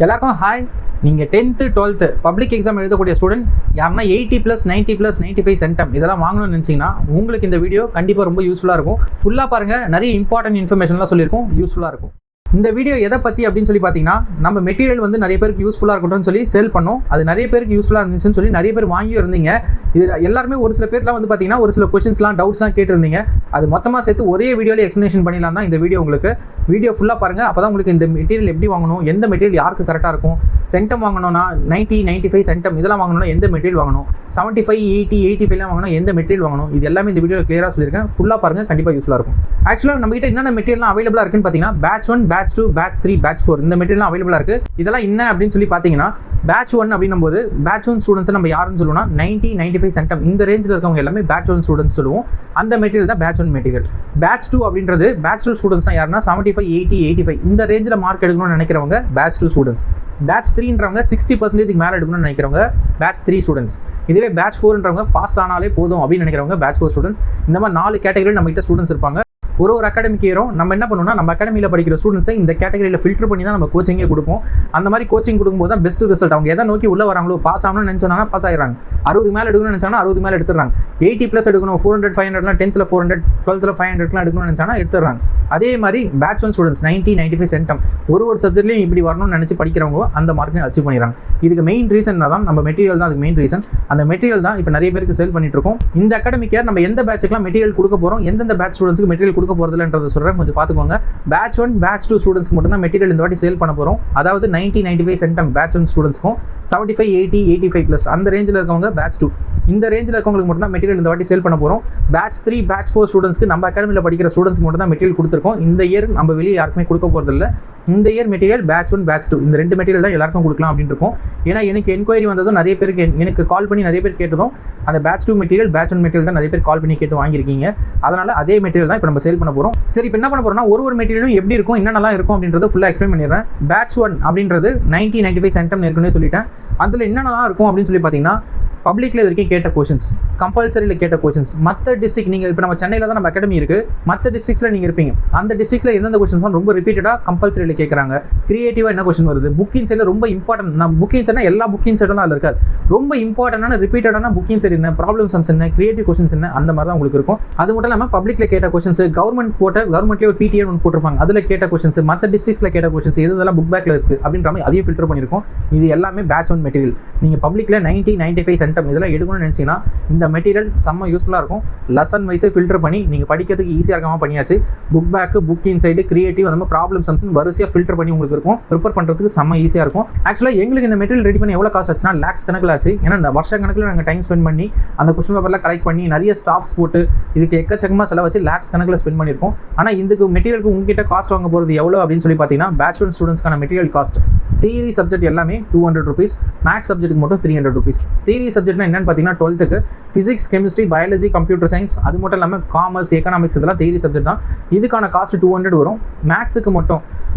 எல்லாருக்கும் ஹாய். நீங்கள் 10th 12th public exam எழுதக்கூடிய ஸ்டூடெண்ட் யாருன்னா 80+, 90+, 95 சென்டம் இதெல்லாம் வாங்கணும்னு நினச்சிங்கன்னா உங்களுக்கு இந்த வீடியோ கண்டிப்பாக ரொம்ப யூஸ்ஃபுல்லாக இருக்கும். ஃபுல்லாக பாருங்கள், நிறைய இம்பார்ட்டன்ட் இன்ஃபர்மேஷன்லாம் சொல்லியிருக்கோம், யூஸ்ஃபுல்லாக இருக்கும். இந்த வீடியோ எதை பற்றி அப்படின்னு சொல்லி பார்த்தீங்கன்னா, நம்ம மெட்டீரியல் வந்து நிறைய பேருக்கு யூஸ்ஃபுல்லாக இருக்கட்டும்னு சொல்லி சேல் பண்ணோம். அது நிறைய பேருக்கு யூஸ்ஃபுல்லாக இருந்துச்சுன்னு சொல்லி நிறைய பேர் வாங்கி இருந்தீங்க. இது எல்லாருமே ஒரு சில பேர்லாம் வந்து பார்த்தீங்கன்னா ஒரு சில கொஸ்டின்ஸ்லாம் டவுட்ஸ்லாம் கேட்டிருந்தீங்க. அது மொத்தமாக சேர்த்து ஒரே வீடியோவில் எக்ஸ்ப்ளனேஷன் பண்ணிடலாம் தான் இந்த வீடியோ. உங்களுக்கு வீடியோ ஃபுல்லாக பாருங்கள், அப்போ தான் உங்களுக்கு இந்த மெட்டீரியல் எப்படி வாங்கணும், எந்த மெட்டீரியல் யாருக்கு கரெக்டாக இருக்கும், சென்டம் வாங்கணும்னா 90, 95 சென்டம் இதெல்லாம் வாங்கணும்னா எந்த மெட்டீரியல் வாங்கணும், 75, 80, 85 வாங்கணும் எந்த மெட்டீரியல் வாங்கணும், இது எல்லாமே இந்த வீடியோவில் கிளியராக சொல்லியிருக்கேன். ஃபுல்லாக பாருங்கள், கண்டிப்பாக யூஸ்ஃபுல்லாக இருக்கும். ஆக்சுவலாக நம்ம கிட்ட என்னென்ன மெட்டீரியல்லாம் அவைலபிளாக இருக்குன்னு பார்த்தீங்கன்னா, பேட்ச் 1, பேட்ச் 2, பேட்ச் 3, பேட்ச் 4 இந்த மெட்டீரியல்லாம் அவைலபிளாக இருக்குது. இதெல்லாம் என்ன அப்படின்னு சொல்லி பார்த்தீங்கன்னா, பேட்ச் 1 அப்படின்னும் போது பேட்ச் 1 ஸ்டூடெண்ட்ஸ் நம்ம யாருன்னு சொல்லுவோம்னா 90, 95 சென்டம் இந்த ரேஞ்சில் இருக்கவங்க எல்லாமே பேட்ச் 1 ஸ்டூடெண்ட்ஸ் சொல்லுவோம். அந்த மெட்டீரியல் தான் பேட்ச் 1 மெட்டீரியல். பேட்ச் 2 அப்படின்றது பேட்ச் 2 ஸ்டூடெண்ட்ஸ் தான் யாருன்னா 75, 80, 85 இந்த ரேஞ்சில் மார்க் எடுக்கணும்னு நினைக்கிறவங்க பேட்ச் 2 ஸ்டூடெண்ட்ஸ். பேட்ச் 3ன்றவங்க 60% மேலே எடுக்கணும்னு நினைக்கிறவங்க பேட்ச் 3 ஸ்டூடெண்ட்ஸ். இதுவே பேட்ச் 4ன்றவங்க பாஸ் ஆனாலே போதும் அப்படின்னு நினைக்கிறவங்க பேட்ச் 4 ஸ்டூடெண்ட்ஸ். இந்த மாதிரி 4 கேட்டகரியில் நம்ம கிட்ட ஸ்டூடெண்ட்ஸ் இருப்பாங்க. ஒரு அகாடமிக் இயரும் நம்ம என்ன பண்ணுவோம்னா, நம்ம அகாடமியில் படிக்கிற ஸ்டூடெண்ட்ஸை இந்த கேட்டகரியில் ஃபில்டர் பண்ணி தான் நம்ம கோச்சிங்கே கொடுப்போம். அந்த மாதிரி கோச்சிங் கொடுக்கும்போது தான் பெஸ்ட் ரிசல்ட். அவங்க எதை நோக்கி உள்ள வராங்களோ, பாஸ் ஆகணும்னு நினச்சாங்கன்னா பாஸ் ஆகிறாங்க. 60 மேலே எடுக்கணும்னு நினச்சாங்கன்னா 60 மேலே எடுத்துறாங்க. 80+ எடுக்கணும், 400, 500லாம் 10th 400, 12th 500லாம் எடுக்கணும்னு நினச்சாங்கன்னா எடுத்துறாங்க. அதே மாதிரி பேட்ச் 1 ஸ்டூடெண்ட்ஸ் 90, 95 சென்டம் ஒரு சப்ஜெக்ட்லையும் இப்படி வரணும்னு நினச்சி படிக்கிறவங்க அந்த மார்க்கையும் அச்சீவ் பண்ணிடுறாங்க. இதுக்கு மெயின் ரீசன் தான் நம்ம மெட்டீரியல் தான். அதுக்கு மெயின் ரீசன் அந்த மெட்டீரியல் தான் இப்போ நிறைய பேருக்கு சேல் பண்ணிட்டு இருக்கோம். இந்த அகாடமிக் இயர் நம்ம எந்த பேட்சுக்குலாம் மெட்டீரியல் கொடுக்க போகிறோம், எந்தெந்த பேட்ச் ஸ்டூடெண்ட்ஸ்க்கு மெட்டீரியல் கொடுக்க போகிறதுலன்றதை சொல்கிறேன், கொஞ்சம் பார்த்துக்கோங்க. பேட்ச் 1, பேட்ச் 2 ஸ்டூடெண்ட்ஸ்க்கு மட்டும் தான் மெட்டீரியல் இந்த வாட்டி சேல் பண்ண போகிறோம். அதாவது 90, 95 சென்டம் பேட்ச் 1 ஸ்டூடெண்ட்ஸ்க்கும் 75, 80, 85+ அந்த ரேஞ்சில் இருக்கவங்க பேட்ச் 2 இந்த ரேஞ்சில் இருக்கவங்களுக்கு மட்டும் தான் மெட்டீரியல் இந்த வாட்டி சேல் பண்ண போகிறோம். பேட்ச் 3, பேட்ச் 4 ஸ்டூடெண்ட்ஸ்க்கு நம்ம அகாடமியில் படிக்கிற ஸ்டூடெண்ட்ஸ்க்கு மட்டும் தான் மெட்டீரியல் கொடுத்துருக்கோம். இந்த இயர் நம்ம வெளியே யாருக்குமே கொடுக்க போகிறதில்ல. இந்த இயர் மெட்டீரியல் பேட்ச் 1, பேட்ச் 2 இந்த 2 மெட்டீரியல் தான் எல்லாருக்கும் கொடுக்கலாம் அப்படின்னு இருக்கும். ஏன்னா எனக்கு என்கொயரி வந்ததும் நிறைய பேருக்கு எனக்கு கால் பண்ணி நிறைய பேர் கேட்டதும் அந்த பேட்ச் 2 மெட்டீரியல், பேட்ச் 1 மெட்டீரியல் தான் நிறைய பேர் கால் பண்ணி கேட்டு வாங்கியிருக்கீங்க. அதனால் அதே மெட்டீரியல் தான் இப்போ நம்ம சேல் பண்ண போகிறோம். சரி, இப்போ என்ன பண்ண போகிறோம்னா, ஒரு மெட்டீரியலும் எப்படி இருக்கும், என்னென்னலாம் இருக்கும் அப்படின்றத ஃபுல்லாக எக்ஸ்பிளைன் பண்ணிடுறேன். பேட்ச் 1 அப்படின்றது 90, 95 சென்டம் ஏற்கனவே சொல்லிட்டேன். அதில் என்னென்னலாம் இருக்கும் அப்படின்னு சொல்லி பார்த்தீங்கன்னா, பப்ளிக்கில் இது வரைக்கும் கேட்ட கொஷின்ஸ், கம்பல்சரியில் கேட்ட கொஷின்ஸ், மற்ற டிஸ்ட்ரிக்ட் நீங்கள் இப்போ நம்ம சென்னையில் தான் நம்ம அகாடமி இருக்குது, மற்ற டிஸ்ட்ரிக்ஸில் நீங்கள் இருப்பீங்க. அந்த டிஸ்ட்ரிக்ஸில் எந்தெந்த கொஷின்ஸ்லாம் ரொம்ப ரிப்பீட்டடாக கம்பல்சரியில் கேட்குறாங்க, கிரியேட்டிவாக என்ன கொஷின் வருது, புக்கிங் சைடில் ரொம்ப இம்பார்ட்டன்ட். நான் புக்கிங் சைட்னா எல்லா புக்கிங் சைடும் அதில் இருக்காது. ரொம்ப இம்பார்ட்டண்டான ரிப்பீட்டடான புக்கிங் சைடு என்ன, ப்ராப்ளம் சம்ஸ் என்ன, கிரியேட்டிவ் கொஷின்ஸ் என்ன, அந்த மாதிரி தான் உங்களுக்கு இருக்கும். அது மட்டும் இல்லாமல் பப்ளிக்கில் கேட்ட கொஷின்ஸ், கவர்மெண்ட்லேயே ஒரு PTN ஒன்று போட்டிருப்பாங்க, அதில் கேட்ட கொஷின்ஸ், மற்ற டிஸ்ட்ரிக்ஸில் கேட்ட கொஷின்ஸ் இதெல்லாம் புக் பேக்கில் இருக்குது அப்படின்ற மாதிரி அதையும் ஃபில்டர் பண்ணியிருக்கோம். இது எல்லாமே பேட்ச் 1 மெட்டீரியல். நீங்கள் பப்ளிக்கில் 90, 95 சென்டம் இதெல்லாம் எடுக்கணும்னு நினச்சிங்கன்னா இந்த மெட்டீரியல் செம்ம யூஸ்ஃபுல்லாக இருக்கும். லெசன் வைஸே ஃபில்டர் பண்ணி நீங்கள் படிக்கிறதுக்கு ஈஸியாக இருக்காமல் பண்ணியாச்சு. Book bag, book inside, creative அந்த மாதிரி ப்ராப்ளம் சம்ஸ்னு வரிசையாக ஃபில்டர் பண்ணி உங்களுக்கு இருக்கும். ப்ரிப்பேர் பண்ணுறதுக்கு செம்ம ஈஸியாக இருக்கும். ஆக்சுவலாக எங்களுக்கு இந்த மெட்டீரியல் ரெடி பண்ணி எவ்வளோ காசு ஆச்சுன்னா லேக்ஸ் கணக்கில் ஆச்சு. ஏன்னா இந்த வருஷ கணக்கில் நாங்கள் டைம் ஸ்பெண்ட் பண்ணி அந்த கொஸ்டின் பேப்பர்லாம் கலெக்ட் பண்ணி நிறைய ஸ்டாஃப்ஸ் போட்டு இதுக்கு எக்கச்சக்கமாக செலவச்சு லேக்ஸ் கணக்கில் ஸ்பெண்ட் பண்ணியிருக்கோம். ஆனால் இதுக்கு மெட்டீரியலுக்கு உங்ககிட்ட காஸ்ட் வாங்க போகிறது எவ்வளோ அப்படின்னு சொல்லி பார்த்தீங்கன்னா, பேட்ச் 1 ஸ்டூடெண்ட்ஸ்க்கான மெட்டீரியல் காஸ்ட் தியரி சப்ஜெக்ட் எல்லாமே 200 rupees, மேக்ஸ் சப்ஜெக்ட்டுக்கு மட்டும் 300 rupees. தியரி சப்ஜெக்ட்னா என்னன்னு பார்த்தீங்கன்னா 12th physics, chemistry, biology, computer science, அது மட்டும் இல்லாமல் காமர்ஸ், எக்கனாமிக்ஸ் இதெல்லாம் தியரி சப்ஜெக்ட் தான். இதுக்கான காஸ்ட் 200 வரும். மேக்ஸுக்கு மட்டும்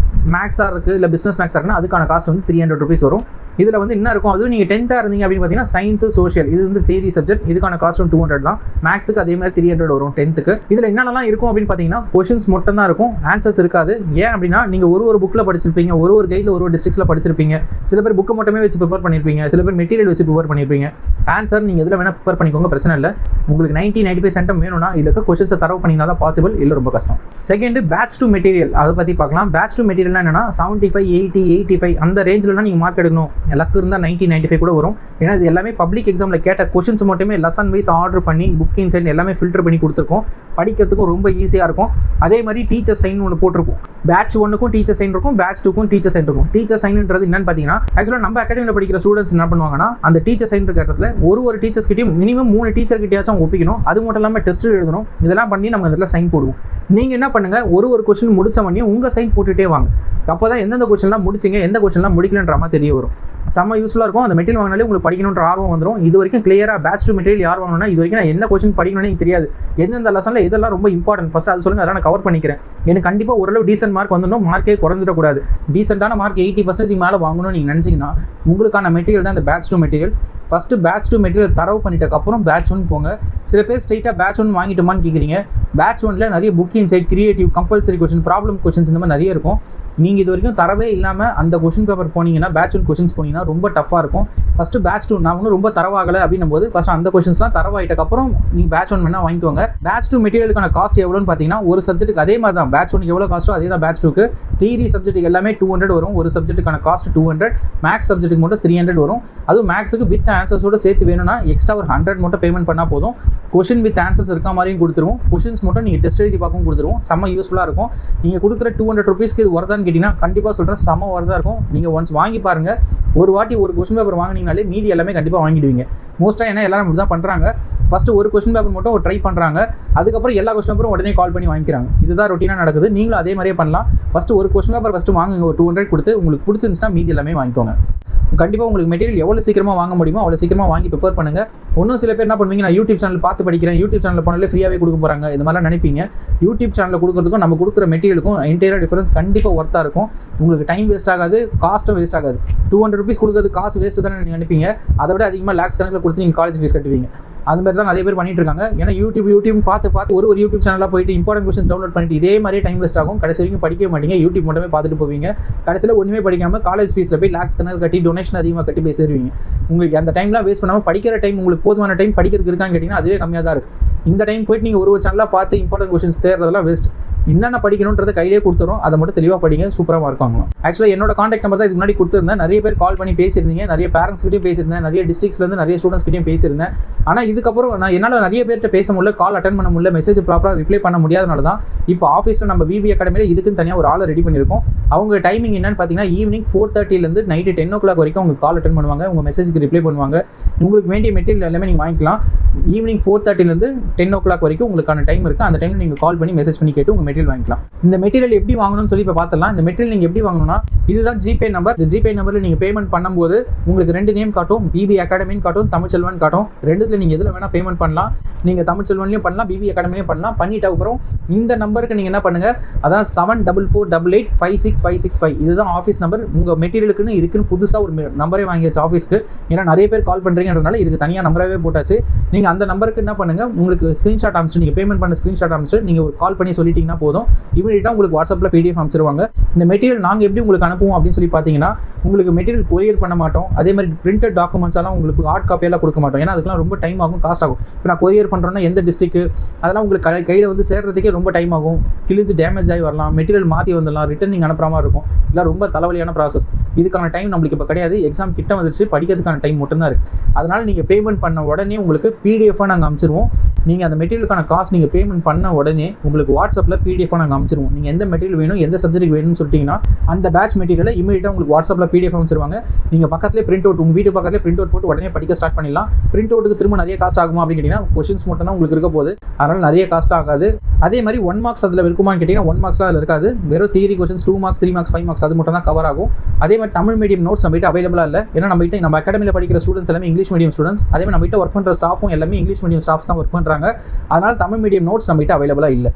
மேக்ஸாக இருக்குது இல்லை பிஸ்னஸ் மேக்ஸாக இருக்குன்னா அதுக்கான காஸ்ட் வந்து 300 rupees வரும். இதில் வந்து என்ன இருக்கும், அதுவும் நீங்கள் 10th இருந்தீங்க அப்படின்னு பார்த்தீங்கன்னா சயின்ஸு, சோஷியல் இது வந்து தியரி சப்ஜெக்ட், இதுக்கான காஸ்ட்டும் 200 தான். மேக்ஸுக்கு அதே மாதிரி 300 வரும் 10th. இதில் என்னென்னலாம் இருக்கும் அப்படின்னு பார்த்தீங்கன்னா, கொஷின்ஸ் மட்டும் தான் இருக்கும், ஆன்சர்ஸ் இருக்காது. ஏன் அப்படின்னா நீங்கள் ஒரு புக்கில் படிச்சிருப்பீங்க, ஒரு கைடில் ஒரு டிஸ்ட்ரிக்ஸில் படிச்சிருப்பீங்க. சில பேர் புக்கை மட்டுமே வச்சு ப்ரிப்பேர் பண்ணியிருப்பீங்க, சில பேர் மெட்டீரியல் வச்சு ப்ரிப்பேர் பண்ணியிருப்பீங்க. ஆன்சர் நீங்கள் எதில் வேணால் ப்ரிப்பேர் பண்ணிக்கோங்க, பிரச்சனை இல்லை. உங்களுக்கு 90, 95 சென்டம் வேணும்னா இதில் இருக்க கொஷின்ஸை தரவு பண்ணினா தான் பாசிபிள், இல்லை ரொம்ப கஷ்டம். செகண்ட் பேட்ச் 2 மெட்டீரியல், அதை பற்றி பார்க்கலாம். பேட்ச் 2 மெட்டீரியல் என்னன்னா 75, 80, 85 அந்த ரேஞ்சிலலாம் நீங்கள் மார்க் எடுக்கணும். லக்கு இருந்தால் 90, 95 கூட வரும். ஏன்னா இது எல்லாமே பப்ளிக் எக்ஸாமில் கேட்ட கொஷின்ஸ் மட்டுமே லெசன் வைஸ் ஆர்டர் பண்ணி புக் இன்சைட் எல்லாமே ஃபில்டர் பண்ணி கொடுத்துருக்கோம். படிக்கிறதுக்கும் ரொம்ப ஈஸியாக இருக்கும். அதே மாதிரி டீச்சர் சைன் ஒன்று போட்டிருக்கும். பேட்ச் 1க்கும் டீச்சர் சைன் இருக்கும், பேட்ச் 2க்கும் டீச்சர் சைன் இருக்கும். டீச்சர் சைன்ன்றது என்னன்னு பார்த்தீங்கன்னா, ஆக்சுவலாக நம்ம அகாடமியில் படிக்கிற ஸ்டூடெண்ட்ஸ் என்ன பண்ணுவாங்கன்னா, அந்த டீச்சர் சைன் இருக்கிற இடத்துல ஒரு டீச்சர்ஸ் கிட்டையும் மினிமம் 3 டீச்சர் கிட்டையாச்சும் ஒப்பிக்கணும். அது மட்டும் இல்லாமல் டெஸ்ட் எழுதணும். இதெல்லாம் பண்ணி நம்ம இடத்துல சைன் போடுவோம். நீங்கள் என்ன பண்ணுங்கள், ஒரு கொஸ்டின் முடிச்ச உடனே உங்கள் சைன் போட்டுகிட்டே வாங்க. அப்போ தான் எந்தெந்த கொஸ்டின்லாம் முடிச்சிங்க, எந்த கொஸ்டின்லாம் முடிக்கலன்ற மாதிரி தெரிய வரும். செம்ம யூஸ்ஃபுல்லாக இருக்கும். அந்த மெட்டீரியல் வாங்கினாலே உங்களுக்கு படிக்கணுன்ற ஆர்வம் வந்துடும். இது வரைக்கும் கிளியராக பேட்ச் 2 மெட்டீரியல் யார் வாங்கணும்னா, இது வரைக்கும் நான் என்ன கொஸ்டின் படிக்கணும்னு எனக்கு தெரியாது, எந்தெந்த லெசனில் இதெல்லாம் ரொம்ப இம்பார்ட்டன்ட் ஃபஸ்ட் அது சொல்லுங்கள், அதெல்லாம் நான் கவர் பண்ணிக்கிறேன். எனக்கு கண்டிப்பாக ஓரளவு டீசென்ட் மார்க் வந்துடும், மார்க்கே குறைஞ்சிடக்கூடாது. டீசென்ட்டான மார்க் 80% மேலே வாங்கணும்னு நீங்கள் நினச்சிங்கன்னா உங்களுக்கான மெட்டீரியல் தான் இந்த batch 2 material. First batch 2 material தரவு பண்ணிட்டதுக்கப்புறம் பேட்ச் 1 போங்க. சில பேர் ஸ்ட்ரைட்டாக பேட்ச் 1 வாங்கிட்டோமான்னு கேட்குறீங்க. பேட்ச் 1ல நிறைய book inside, creative, compulsory question, problem questions இந்த மாதிரி நிறைய இருக்கும். நீங்கள் இது வரைக்கும் தரவே இல்லாமல் அந்த கொஷின் பேப்பர் போனீங்கன்னா பேட்ச் 1 கொஷின்ஸ் போனீங்கன்னா ரொம்ப டஃப்பாக இருக்கும். ஃபஸ்ட்டு பேட்ச் 2 நான் இன்னும் ரொம்ப தரவாகலை அப்படின்னும் போது ஃபஸ்ட்டு அந்த கொஷின்ஸ்லாம் தரவாயிட்டக்கப்புறம் நீங்கள் பேட்ச் 1 வேணால் வாங்கிக்கோங்க. பேட்ச் 2 மெட்டீரியலுக்கான காஸ்ட் எவ்வளோன்னு பார்த்தீங்கன்னா ஒரு சப்ஜெக்ட்டுக்கு அதே மாதிரி தான் பேட்ச் 1 எவ்வளோ காஸ்ட்டோ அதே தான் பேட்ச் 2க்கு. தியரி சப்ஜெக்ட்டுக்கு எல்லாமே 200 வரும். ஒரு சப்ஜெக்ட்டுக்கான காஸ்ட் 200. மேக்ஸ் சப்ஜெக்ட்டுக்கு மட்டும் 300 வரும். அதுவும் மேக்ஸுக்கு வித் ஆன்சர்ஸோடு சேர்த்து வேணும்னா எக்ஸ்ட்ரா ஒரு 100 மட்டும் பேமெண்ட் பண்ணால் போதும். கொஷின் வித் ஆன்சர்ஸ் இருக்க மாதிரியும் கொடுத்துருவோம். கொஷின்ஸ் மட்டும் நீங்கள் டெஸ்ட் எழுதி பார்க்கவும் கொடுத்துருவோம். செம்ம யூஸ்ஃபுல்லாக இருக்கும். நீங்கள் கொடுக்குற 200 ருபீஸ்க்கு இது வரதான்னு கேட்டிங்கன்னா கண்டிப்பாக சொல்கிறேன் செம்ம வரதாக இருக்கும். நீங்கள் ஒன்ஸ் வாங்கி பாருங்கள். ஒரு வாட்டி ஒரு கொஷின் பேப்பர் வாங்கினீங்கனாலே மீதி எல்லாமே கண்டிப்பாக வாங்கிடுவீங்க மோஸ்ட்டாக. ஏன்னா எல்லாரும் இப்படி தான் பண்ணுறாங்க. ஃபஸ்ட்டு ஒரு கொஷின் பேப்பர் மட்டும் ஒரு ட்ரை பண்ணுறாங்க. அதுக்கப்புறம் எல்லா கொஷின் பேப்பரும் உடனே கால் பண்ணி வாங்கிக்கிறாங்க. இதுதான் ரொட்டீனாக நடக்குது. நீங்களும் அதே மாதிரியே பண்ணலாம். ஃபஸ்ட்டு ஒரு கொஷின் பேப்பர் ஃபஸ்ட்டு வாங்குங்க. ஒரு 200 கொடுத்து உங்களுக்கு பிடிச்சிருந்துச்சுன்னா மீதி எல்லாமே வாங்கிக்கோங்க. கண்டிப்பாக உங்களுக்கு மெட்டீரியல் எவ்வளோ சீக்கிரமாக வாங்க முடியுமோ அவ்வளோ சீக்கிரமாக வாங்கி ப்ரிப்பேர் பண்ணுங்கள். இன்னும் சில பேர் என்ன பண்ணுவீங்க, நான் யூடியூப் சேனல் பார்த்து படிக்கிறேன், யூடியூப் சேனலில் போனாலே ஃப்ரீயாகவே கொடுக்க போகிறாங்க, இந்த மாதிரிலாம் நினைப்பீங்க. யூடியூப் சேனலில் கொடுக்குறதுக்கும் நம்ம கொடுக்குற மெட்டீரியலுக்கும் என்டையராக டிஃபரன்ஸ் கண்டிப்பாக ஒர்த்தாக இருக்கும். உங்களுக்கு டைம் வேஸ்ட் ஆகாது, காஸ்ட்டும் வேஸ்ட் ஆகாது. 200 ருபீஸ் கொடுக்குறது காசு வேஸ்ட்டு தானே நீங்கள் நினைப்பீங்க. அதை விட அதிகமாக லேக்ஸ் கணக்கில் கொடுத்து நீங்கள் காலேஜ் ஃபீஸ் கட்டுவீங்க. அது மாதிரி தான் நிறைய பேர் பண்ணிட்டு இருக்காங்க. ஏன்னா யூடியூப் பார்த்து ஒரு யூடியூப் சேனலாக போயிட்டு இம்பார்ட்டன்ட் கொஸ்டின் டவுன்லோட் பண்ணிட்டு இதே மாதிரியே டைம் வேஸ்ட் ஆகும். கடைசி வரைக்கும் படிக்கவே மாட்டீங்க. யூடியூப் மட்டுமே பார்த்துட்டு போவீங்க. கடைசியில் ஒன்றுமே படிக்காமல் காலேஜ் ஃபீஸில் போய் லேக்ஸ் கணக்கு கட்டி டொனேஷன் அதிகமாக கட்டி போய் சேருவீங்க. உங்களுக்கு அந்த டைம்லாம் வேஸ்ட் பண்ணாமல் படிக்கிற டைம் உங்களுக்கு போதுமான டைம் படிக்கிறதுக்கு இருக்கான்னு கேட்டிங்கன்னா அதுவே கம்மியாக தான் இருக்குது. இந்த டைம் போயிட்டு நீங்கள் ஒரு சேனலாக பார்த்து இம்பார்ட்டன்ட் கொஸ்டின்ஸ் தேடுறதெல்லாம் வேஸ்ட். என்னென்ன படிக்கணுன்றதை கையிலே கொடுத்துரும். அதை மட்டும் தெளிவாக படிங்க, சூப்பராக இருக்காங்க. ஆக்சுவலாக என்னோட காண்டாக்ட் நம்பர் தான் இதுக்கு முன்னாடி கொடுத்துருந்தேன். நிறைய பேர் கால் பண்ணி பேசியிருந்தீங்க. நிறைய பேரண்ட்ஸ் கிட்டையும் பேசியிருந்தேன். நிறைய டிஸ்ட்ரிக்ஸ்லேருந்து நிறைய ஸ்டூடெண்ட்ஸ் கிட்டையும் பேசியிருந்தேன். ஆனால் இதுக்கப்புறம் நான் என்னால் நிறைய பேர்கிட்ட பேச முடியல, கால் அட்டன் பண்ண முடியல, மெசேஜ் ப்ராப்பராக ரிப்ளை பண்ண முடியாதனால தான் இப்போ ஆஃபீஸில் நம்ம விபி அகாடமியில் இதுக்குன்னு தனியாக ஒரு ஆளை ரெடி பண்ணியிருக்கோம். அவங்க டைமிங் என்னன்னு பார்த்தீங்கன்னா ஈவினிங் 4:30 நைட்டு 10 o'clock வரைக்கும் அவங்க கால் அட்டன் பண்ணுவாங்க. உங்கள் மெசேஜுக்கு ரிப்ளை பண்ணுவாங்க. உங்களுக்கு வேண்டிய மெட்டீரியல் எல்லாமே நீங்கள் வாங்கிக்கலாம். ஈவினிங் 4:30 10 o'clock வரைக்கும் உங்களுக்கான டைம் இருக்குது. அந்த டைமில் நீங்கள் கால் பண்ணி மெசேஜ் பண்ணி கேட்டு உங்கள் மெட்டீரியல் வாங்கிக்கலாம். இந்த மெட்டீரியல் எப்படி வாங்கணும்னு சொல்லி இப்போ பார்த்துலாம். இந்த மெட்டீரியல் நீங்கள் எப்படி வாங்கணும்னா இதுதான் ஜிபே நம்பர். இந்த ஜிபே நம்பரில் நீங்கள் பேமெண்ட் பண்ணும்போது உங்களுக்கு 2 நேம் காட்டும். பிபி அகாடமின்னு காட்டும், தமிழ்ச்செல்வன் காட்டும். ரெண்டுத்தில் நீங்கள் எதில் வேணால் பேமெண்ட் பண்ணலாம். நீங்கள் தமிழ்ச்செல்வன்லையும் பண்ணலாம், பிபி அகாடமிலையும் பண்ணலாம். பண்ணிட்ட அப்புறம் இந்த நம்பருக்கு நீங்கள் என்ன பண்ணுங்கள், அதான் 744488565665 இதுதான் ஆஃபீஸ் நம்பர். உங்கள் மெட்டீரியலுக்குன்னு இருக்குன்னு புதுசாக ஒரு நம்பரே வாங்கியாச்சு ஆஃபீஸ்க்கு. ஏன்னா நிறைய பேர் கால் பண்ணுறீங்கன்றதுனால இதுக்கு தனியாக நம்பராகவே போட்டாச்சு. நீங்கள் அந்த நம்பருக்கு என்ன பண்ணுங்கள், உங்களுக்கு ஸ்க்ரீன்ஷாட் அனுப்பிச்சு நீங்கள் பேமெண்ட் பண்ண ஸ்க்ரீன்ஷாட் அனுப்பிச்சு நீங்கள் ஒரு கால் பண்ணி சொல்லிட்டீங்கன்னா போதும். இமீடியட்டாக உங்களுக்கு வாட்ஸ்அப்பில் பிடிஎஃப் அனுப்பிச்சிருவாங்க. இந்த மெட்டீரியல் நாங்கள் எப்படி உங்களுக்கு அனுப்புவோம் அப்படின்னு சொல்லி பார்த்தீங்கன்னா உங்களுக்கு மெட்டீரியல் கொரியர் பண்ண மாட்டோம். அதே மாதிரி பிரிண்டட் டாக்குமெண்ட்ஸ் எல்லாம் உங்களுக்கு ஹார்ட் காப்பியெல்லாம் கொடுக்க மாட்டோம். ஏன்னா அதுக்கெல்லாம் ரொம்ப டைம் ஆகும், காஸ்ட் ஆகும். இப்போ நான் கொரியர் பண்ணுறோன்னா எந்த டிஸ்ட்ரிக்ட் அதெல்லாம் உங்களுக்கு கையில் வந்து சேர்றதுக்கே ரொம்ப டைம் ஆகும். கிழிஞ்சு டேமேஜ் ஆகி வரலாம், மெட்டீரியல் மாற்றி வந்துடலாம், ரிட்டன் நீங்கள் அனுப்புற மாதிரி இருக்கும். இதெல்லாம் ரொம்ப தலைவலியான ப்ராசஸ். இதுக்கான டைம் நம்மளுக்கு இப்போ கிடையாது. எக்ஸாம் கிட்ட வந்துச்சு, படிக்கிறதுக்கான டைம் மட்டும்தான் இருக்குது. அதனால் நீங்கள் பேமெண்ட் பண்ண உடனே உங்களுக்கு பிடிஎஃபாக நாங்கள் அனுப்பிச்சிருவோம். நீங்கள் அந்த மெட்டீரியலுக்கான காஸ்ட் நீங்கள் பேமெண்ட் பண்ண உடனே உங்களுக்கு வாட்ஸ்அப்பில் பிடிஎஃபாக நாங்கள் அனுப்பிச்சிருவோம். நீங்கள் எந்த மெட்டீரியல் வேணும், எந்த சப்ஜெக்ட் வேணும்னு சொல்லிட்டீங்கன்னா அந்த பேட்ச் மெட்டீரியலை இமீடியட்டாக உங்களுக்கு வாட்ஸ்அப்பில் பிடிஎஃப் அனுப்பிச்சிருவாங்க. நீங்கள் பக்கத்துலேயே பிரிண்ட் அவுட், உங்கள் வீட்டு பக்கத்துலேயே பிரிண்ட் அவுட் போட்டு உடனே படிக்க ஸ்டார்ட் பண்ணிடலாம். பிரிண்ட் அவுட்டுக்கு திரும்ப நிறைய காஸ்ட் ஆகுமா அப்படின்னு கேட்டிங்கன்னா கொஷின்ஸ் மட்டும் தான் உங்களுக்கு இருக்க போகுது. அதனால் நிறைய காஸ்ட் ஆகாது. அதே மாதிரி 1 marks அதில் இருக்குமான்னு கேட்டிங்கன்னா 1 marks அதில் இருக்காது. வெறும் theory questions 2 marks 3 marks 5 marks அது மட்டும் தான் கவர் ஆகும். அதே மாதிரி தமிழ் மீடியம் நோட்ஸ் நம்மகிட்ட அவைலபிளாக இல்லை. ஏன்னா நம்ம அகாடமியில் படிக்கிற ஸ்டூடெண்ட்ஸ் எல்லாமே இங்கிலீஷ் மீடியம் ஸ்டூடெண்ட்ஸ். அதே மாதிரி நம்மகிட்ட ஒர்க் பண்ணுற ஸ்டாஃபும் எல்லாமே இங்கிலீஷ் மீடியம் ஸ்டாஃப்ஸ் தான் ஒர்க் பண்ணுறாங்க. அதனால் தமிழ் மீடியம் நோட்ஸ் நம்மகிட்ட அவைலபிளாக இல்லை.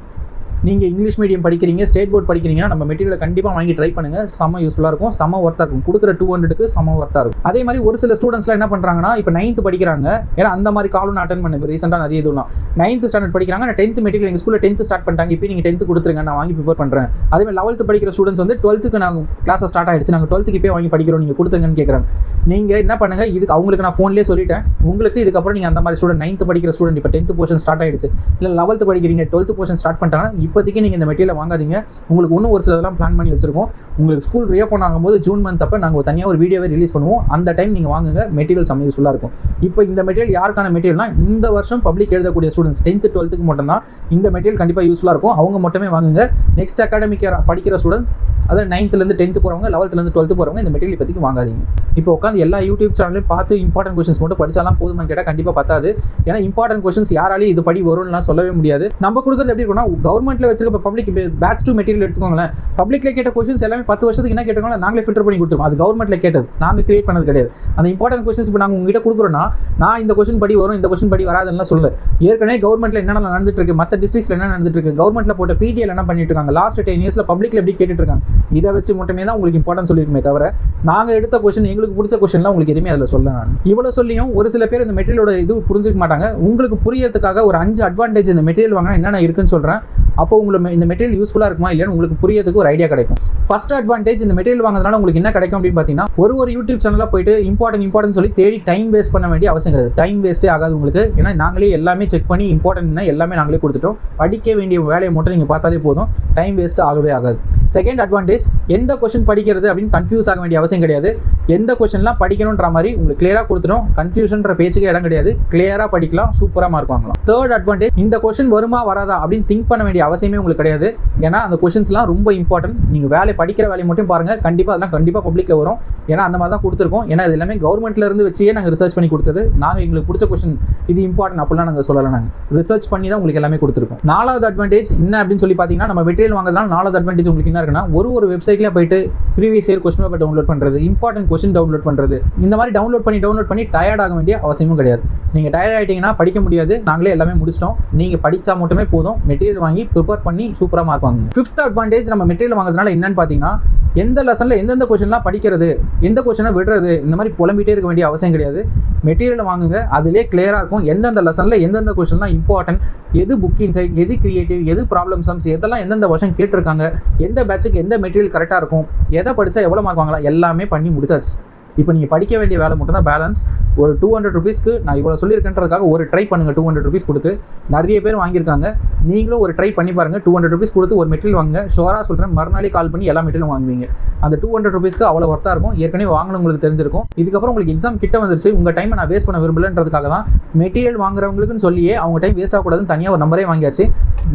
நீங்கள் இங்கிலீஷ் மீடியம் படிக்கிறீங்க, ஸ்டேட் போர்ட் படிக்கிறீங்கன்னா நம்ம மெட்டீரியலை கண்டிப்பாக வாங்கி ட்ரை பண்ணுங்கள். செம்ம யூஸ்ஃபுல்லாக இருக்கும், செம்ம ஒர்த்தாக இருக்கும். கொடுக்குற 200க்கு செம்ம ஒர்த்தாக இருக்கும். அதே மாதிரி ஒரு சில ஸ்டூடெண்ட்ஸ்லாம் என்ன பண்ணுறாங்கன்னா இப்போ 9th படிக்கிறாங்க. ஏன்னா அந்த மாதிரி காலும் நான் அட்டன் பண்ணேன் ரீசெண்டாக நிறைய இதுலாம். 9th ஸ்டாண்டர்ட் படிக்கிறாங்க. நான் 10th மெட்டீரியல் எங்கள் ஸ்கூலில் 10th ஸ்டார்ட் பண்ணிட்டாங்க. இப்போ நீங்கள் 10th கொடுத்துருங்க, நான் வாங்கி ப்ரிப்பேர் பண்ணுறேன். அதே மாதிரி 11th படிக்கிற ஸ்டூடெண்ட்ஸ் வந்து 12th நாங்கள் கிளாஸை ஸ்டார்ட் ஆகிடுச்சு, நாங்கள் 12th இப்போ வாங்கி படிக்கிறோம், நீங்கள் கொடுத்துருங்கன்னு கேட்குறாங்க. நீங்கள் என்ன பண்ணுங்கள், இதுக்கு அவங்களுக்கு நான் ஃபோன்லேயே சொல்லிட்டேன். உங்களுக்கு இதுக்கப்புறம் நீங்கள் அந்த மாதிரி ஸ்டூடெண்ட் 9th படிக்கிற ஸ்டூடெண்ட் இப்போ 10th போர்ஷன் ஸ்டார்ட் ஆகிடுச்சு, இல்லை 11th படிக்கிறீங்க 12th போர்ஷன் ஸ்டார்ட் பண்ணிட்டாங்கன்னா இப்போதைக்கு நீங்கள் இந்த மெட்டீரியல் வாங்காதீங்க. உங்களுக்கு இன்னும் ஒரு சிலதெல்லாம் பிளான் பண்ணி வச்சிருக்கோம். உங்களுக்கு ஸ்கூல் ரீஓப்பன் ஆகும்போது ஜூன் மந்த் அப்போ நாங்கள் தனியாக ஒரு வீடியோவே ரிலீஸ் பண்ணுவோம். அந்த டைம் நீங்கள் வாங்குங்க, மெட்டீரியல் செம்ம யூஸ்ஃபுல்லாக இருக்கும். இப்போ இந்த மெட்டீரியல் யாருக்கான மெட்டீரியல்னா இந்த வருஷம் பப்ளிக் எழுதக்கூடிய ஸ்டூடெண்ட்ஸ் 10th 12th மட்டும் தான் இந்த மெட்டீரியல் கண்டிப்பாக யூஸ்ஃபுல்லாக இருக்கும். அவங்க மட்டுமே வாங்குங்க. நெக்ஸ்ட் அகாடமிக் படிக்கிற ஸ்டூடெண்ட்ஸ், அதாவது 9th 10th போகிறவங்க, 11th 12th போகிறவங்க இந்த மெட்டீரியல் இப்போதைக்கு வாங்காதீங்க. இப்போ உட்காந்து எல்லா யூடியூப் சேனலையும் பார்த்து இம்பார்ட்டன்ட் கொஸ்டின்ஸ் மட்டும் படிச்சாலாம் போதுமான்னு கேட்டால் கண்டிப்பாக பத்தாது. ஏன்னா இம்பார்ட்டன்ட் கொஸ்டின்ஸ் யாராலையும் இது படி வரும்லாம் சொல்லவே முடியாது. நம்ம கொடுக்குறது எப்படி இருக்குன்னா, கவர்மெண்ட்டில் வச்சிருக்க பப்ளிக் பேட்ச் 2 மெட்டீரியல் எடுத்துக்கோங்களேன். பப்ளிக்கில் கேட்ட கொஸ்டின்ஸ் எல்லாமே 10 வருஷத்துக்கு என்ன கேட்டாங்களோ நாங்களே ஃபில்டர் பண்ணி கொடுத்துருவோம். அது கவர்மெண்ட்டில் கேட்டது, நாங்கள் கிரியேட் பண்ணது கிடையாது. அந்த இம்பார்ட்டன்ட் கொஸ்டின்ஸ் இப்போ நாங்கள் உங்ககிட்ட கொடுக்குறோன்னா நான் இந்த கொஸ்டின் படி வரும், இந்த கொஸ்டின் படி வராதுன்னு சொல்ல. ஏற்கனவே கவர்மெண்ட்டில் என்னென்ன நடந்துட்டு இருக்கு, மற்ற டிஸ்ட்ரிக்ஸில் என்ன நடந்துட்டு இருக்கு, கவர்மெண்ட்டில் போட்ட பிடிஎல் என்ன பண்ணிட்டு இருக்காங்க, லாஸ்ட் 10 இயர்ஸில் பப்ளிக்கில் எப்படி கேட்டுட்டு இருக்காங்க, இதை வச்சு மட்டுமே தான் உங்களுக்கு இம்பார்ட்டன்ட் சொல்லியிருக்குமே தவிர நாங்கள் எடுத்த கொஸ்டின் எங்களுக்கு பிடிச்ச கொஸ்டின்லாம் உங்களுக்கு எதுவுமே அதில் சொல்ல. நான் இவ்வளோ சொல்லியும் ஒரு சில பேர் இந்த மெட்டீரியலோட இது புரிஞ்சிக்க மாட்டாங்க. உங்களுக்கு புரியறதுக்காக ஒரு 5 அட்வான்டேஜ் இந்த மெட்டீரியல் வாங்கினா என்னென்ன இருக்குன்னு சொல்கிறேன். அப்போ உங்களுக்கு இந்த மெட்டீரியல் யூஸ்ஃபுல்லாக இருக்குமா இல்லைன்னு உங்களுக்கு புரியறதுக்கு ஒரு ஐடியா கிடைக்கும். ஃபர்ஸ்ட் அட்வான்டேஜ், இந்த மெட்டீரியல் வாங்குறதுனால உங்களுக்கு என்ன கிடைக்கும் அப்படின்னு பார்த்தீங்கன்னா, ஒரு யூடியூப் சேனலாக போயிட்டு இம்பார்ட்டன்ட் சொல்லி தேடி டைம் வேஸ்ட் பண்ண வேண்டிய அவசியம் கிடையாது. டைம் வேஸ்ட்டே ஆகாது உங்களுக்கு. ஏன்னா நாங்களே எல்லாமே செக் பண்ணி இம்பார்ட்டன்ட்னா எல்லாமே நாங்களே கொடுத்துட்டோம். படிக்க வேண்டிய வேலையை மட்டும் நீங்கள் பார்த்தாலே போதும், டைம் வேஸ்ட் ஆகவே ஆகாது. செகண்ட் அட்வான்டேஜ், எந்த கொஸ்டின் படிக்கிறது அப்படின்னு கன்ஃபியூஸ் ஆக வேண்டிய அவசியம் கிடையாது. எந்த கொஸ்டின்லாம் படிக்கணுன்ற மாதிரி உங்களுக்கு கிளியராக கொடுத்துடும். கன்ஃபியூஷன்ற பேச்சுக்கே இடம் கிடையாது. கிளியராக படிக்கலாம், சூப்பராக மார்க் வாங்கலாம். தேர்ட் அட்வான்டேஜ், இந்த கொஸ்டின் வருமா வராதா அப்படின்னு திங்க் பண்ண வேண்டிய அவசியமே உங்களுக்கு கிடையாது. ஏன்னா அந்த கொஸ்டின்ஸ்லாம் ரொம்ப இம்பார்ட்டன்ட். நீங்கள் படிக்கிற வேலையை மட்டும் பாருங்கள், கண்டிப்பாக அதெல்லாம் கண்டிப்பாக பப்ளிக்கில் வரும். ஏன்னா அந்த மாதிரி தான் கொடுத்துருக்கோம். ஏன்னா இது எல்லாமே கவர்மெண்ட்ல இருந்து வச்சே நாங்கள் ரிசர்ச் பண்ணி கொடுத்தது. நாங்கள் எங்களுக்கு பிடிச்ச கொஸ்டின் இது இம்பார்ட்டன்ட் அப்படிலாம் நாங்கள் சொல்லலை. நாங்கள் ரிசர்ச் பண்ணி தான் உங்களுக்கு எல்லாமே கொடுத்துருக்கோம். நாலாவது அட்வான்டேஜ் என்ன அப்படின்னு சொல்லி பார்த்தீங்கன்னா, நம்ம மெட்டீரியல் வாங்குறதுனால நாலாவது அட்வான்டேஜ் உங்களுக்கு என்ன இருக்குன்னா, ஒரு வெப்சைட்ல போயிட்டு previous year question paper download பண்ணுறது, இம்பார்ட்டன்ட் கொஸ்டின் டவுன்லோட் பண்ணுறது, இந்த மாதிரி டவுன்லோட் பண்ணி டயர்ட் ஆக வேண்டிய அவசியமும் கிடையாது. நீங்கள் டயர்ட் ஆகிட்டீங்கன்னா படிக்க முடியாது. நாங்களே எல்லாமே முடிச்சிட்டோம். நீங்கள் படித்தா மட்டுமே போதும். மெட்டீரியல் வாங்கி ப்ரிப்பேர் பண்ணி சூப்பராக மார்க் வாங்குங்க. ஃபிஃப்த் அட்வான்டேஜ், நம்ம மெட்டீரியல் வாங்குறதுனால என்னன்னு பார்த்தீங்கன்னா, எந்த லெசனில் எந்தெந்த கொஸ்டின்லாம் படிக்கிறது, எந்த கொஸ்டினை விடுறது, இந்த மாதிரி புலம்பிட்டே இருக்க வேண்டிய அவசியம் கிடையாது. மெட்டீரியல் வாங்குங்க, அதிலே கிளியராக இருக்கும் எந்தெந்த லெசனில் எந்தெந்த கொஸ்டின்லாம் இம்பார்ட்டன்ட், எது புக் இன்சைட், எது கிரியேட்டிவ், எது ப்ராப்ளம் சம்ஸ், எதெல்லாம் எந்தெந்த வருஷம் கேட்டிருக்காங்க, எந்த பேட்சுக்கு எந்த மெட்டீரியல் கரெக்டாக இருக்கும், எதை படித்தா எவ்வளோ மார்க் வாங்கலாம், எல்லாமே பண்ணி முடிச்சாச்சு. இப்போ நீங்கள் படிக்க வேண்டிய வேலை மட்டும் தான் பேலன்ஸ். ஒரு 200 rupeesக்கு நான் இவ்வளோ சொல்லியிருக்கேன்றதுக்காக ஒரு ட்ரை பண்ணுங்கள். 200 rupees கொடுத்து நிறைய பேர் வாங்கியிருக்காங்க. நீங்களும் ஒரு ட்ரை பண்ணி பாருங்கள். 200 rupees கொடுத்து ஒரு மெட்டீரியல் வாங்க. ஷோராக சொல்கிறேன், மறுநாளே கால் பண்ணி எல்லா மெட்டீரியலும் வாங்குவீங்க. அந்த 200 rupeesக்கு அவ்வளோ ஒர்த்தாக இருக்கும். ஏற்கனவே வாங்கினவங்களுக்கு தெரிஞ்சிருக்கும். இதுக்கப்புறம் உங்களுக்கு எக்ஸாம் கிட்ட வந்துருச்சு, உங்கள் டைமை நான் வேஸ்ட் பண்ண விரும்பலன்றதுக்காக தான் மெட்டீரியல் வாங்குறவங்களுக்குன்னு சொல்லியே அவங்க டைம் வேஸ்ட் ஆகக்கூடாதுன்னு தனியாக ஒரு நம்பரே வாங்கியாச்சு.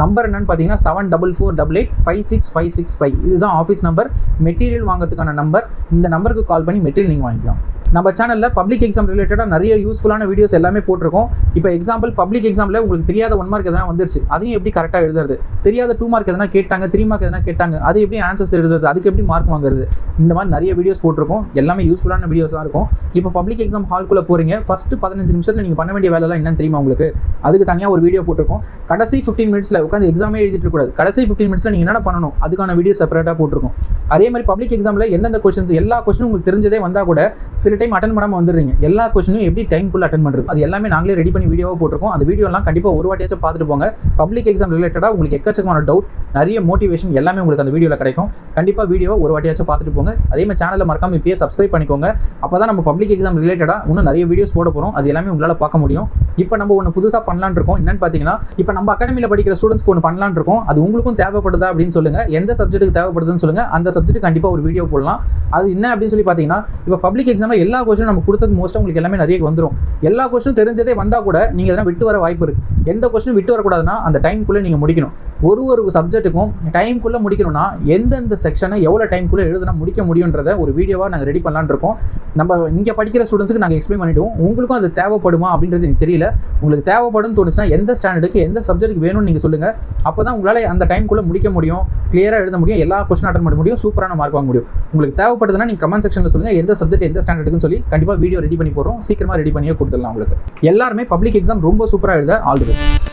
நம்பர் என்னன்னு பார்த்தீங்கன்னா 7448856565. இதுதான் ஆஃபீஸ் நம்பர், மெட்டீரியல் வாங்குறதுக்கான நம்பர். இந்த நம்பருக்கு கால் பண்ணி மெட்டீரியல் நீங்கள் வாங்கிக்கலாம். நம்ம சேனலில் பப்ளிக் எக்ஸாம் ரிலேட்டடாக நிறைய யூஸ்ஃபுல்லான வீடியோஸ் எல்லாமே போட்டிருக்கோம். இப்போ எக்ஸாம்பிள் பப்ளிக் எக்ஸாமில் உங்களுக்கு தெரியாத 1 மார்க் எதனா வந்துருச்சு, அதையும் எப்படி கரெக்டாக எழுதுறது, தெரியாத 2 மார்க் எதனா கேட்டாங்க, 3 மார்க் எதனா கேட்டாங்க, அது எப்படி ஆன்சர்ஸ் எழுதுறது, அதுக்கு எப்படி மார்க் வாங்குறது, இந்த மாதிரி நிறைய வீடியோஸ் போட்டிருக்கோம். எல்லாமே யூஸ்ஃபுல்லான வீடியோஸாக இருக்கும். இப்போ பப்ளிக் எக்ஸாம் ஹால்குள்ளே போகிறீங்க, ஃபஸ்ட்டு 15 நிமிஷத்தில் நீங்கள் பண்ண வேண்டிய வேலைலாம் என்னன்னு தெரியுமா உங்களுக்கு? அதுக்கு தனியாக ஒரு வீடியோ போட்டிருக்கோம். கடைசி 15 மினிட்ஸில் உட்காந்து எக்ஸாமே எழுதிட்டு இருக்கக்கூடாது. கடைசி 15 மினிட்ஸில் நீங்கள் என்ன பண்ணணும், அதுக்கான வீடியோ செப்பரேட்டாக போட்டிருக்கோம். அதே மாதிரி பப்ளிக் எக்ஸாமில் எந்தெந்த கொஸ்டின்ஸ், எல்லா கொஸ்டினும் உங்களுக்கு தெரிஞ்சதே வந்தால் கூட சில டைம் அட்டன் பண்ணாமல் வந்துடுறீங்க. எல்லா கொஸ்டினும் எப்படி டைம்குள்ள அட்டன் பண்ணுறது, அது எல்லாமே நாங்களே ரெடி பண்ணி வீடியோவாக போட்டிருக்கோம். அந்த வீடியோலாம் கண்டிப்பாக ஒரு வாட்டியாச்சும் பார்த்துட்டு போங்க. பப்ளிக் எக்ஸாம் ரிலேட்டடாக உங்களுக்கு எக்கச்சக்கமான டவுட், நிறைய மோட்டிவேஷன் எல்லாமே உங்களுக்கு அந்த வீடியோவில் கிடைக்கும். கண்டிப்பாக வீடியோவை ஒரு வாட்டியாச்சும் பார்த்துட்டு போங்க. அதே மாதிரி சேனலில் மறக்காம இப்பயே சப்ஸ்கிரைப் பண்ணிக்கோங்க. அப்போ தான் நம்ம பப்ளிக் எக்ஸாம் ரிலேட்டடாக இன்னும் நிறைய வீடியோஸ் போட போகிறோம். அது எல்லாமே உங்களால் பார்க்க முடியும். இப்போ நம்ம ஒன்று புதுசாக பண்ணலான்னு இருக்கோம். என்னன்னு பார்த்தீங்கன்னா, இப்போ நம்ம அகாடமியில் படிக்கிற ஸ்டூடெண்ட்ஸ்க்கு ஒன்று பண்ணலான்னு இருக்கோம். அது உங்களுக்கும் தேவைப்படுதா அப்படின்னு சொல்லுங்கள். எந்த சப்ஜெக்ட்டுக்கு தேவைப்படுதுன்னு சொல்லுங்கள். அந்த சப்ஜெக்ட் கண்டிப்பாக ஒரு வீடியோ போடலாம். அது என்ன அப்படின்னு சொல்லி பார்த்தீங்கன்னா, இப்போ பப்ளிக் எக்ஸாமில் எல்லா கொஸ்டினும் நம்ம கொடுத்தது மோஸ்ட்டாக உங்களுக்கு எல்லாமே நிறைய வந்துடும். எல்லா கொஸ்டினும் தெரிஞ்சதே வந்தால் கூட நீங்கள் எதனா விட்டு வர வாய்ப்பு இருக்குது. எந்த கொஸ்டினும் விட்டு வரக்கூடாதுன்னா அந்த டைம்குள்ளே நீங்கள் முடிக்கணும். ஒரு சப்ஜெக்ட்டுக்கும் டைம்குள்ளே முடிக்கணும்னா எந்தெந்த செக்ஷனை எவ்வளோ டைம்குள்ளே எழுதுனா முடிக்க முடியுன்றதை ஒரு வீடியோவாக நாங்கள் ரெடி பண்ணலான்னு இருக்கோம். நம்ம இங்கே படிக்கிற ஸ்டூடெண்ட்ஸுக்கு நாங்கள் எக்ஸ்பிளைன் பண்ணிவிடுவோம். உங்களுக்கும் அது தேவைப்படுமா அப்படின்றது எனக்கு தெரியல. உங்களுக்கு தேவைப்படும்னு தோணுச்சுன்னா எந்த ஸ்டாண்டர்டுக்கு எந்த சப்ஜெக்ட்டுக்கு வேணும்னு நீங்கள் சொல்லுங்கள். அப்போ தான் உங்களால் அந்த டைம்குள்ளே முடிக்க முடியும், கிளியராக எழுத முடியும், எல்லா கொஸ்டின் அட்டன் பண்ண முடியும், சூப்பரான மார்க் வாங்க முடியும். உங்களுக்கு தேவைப்படுதுன்னா நீங்கள் கமெண்ட் செக்ஷனில் சொல்லுங்கள் எந்த சப்ஜெக்ட் எந்த ஸ்டாண்டர்டுக்குன்னு சொல்லி கண்டிப்பாக வீடியோ ரெடி பண்ணி போடுறோம். சீக்கிரமாக ரெடி பண்ணியே கொடுத்துடலாம். உங்களுக்கு எல்லாருமே பப்ளிக் எக்ஸாம் ரொம்ப சூப்பராக எழுத ஆல் தி பெஸ்ட்.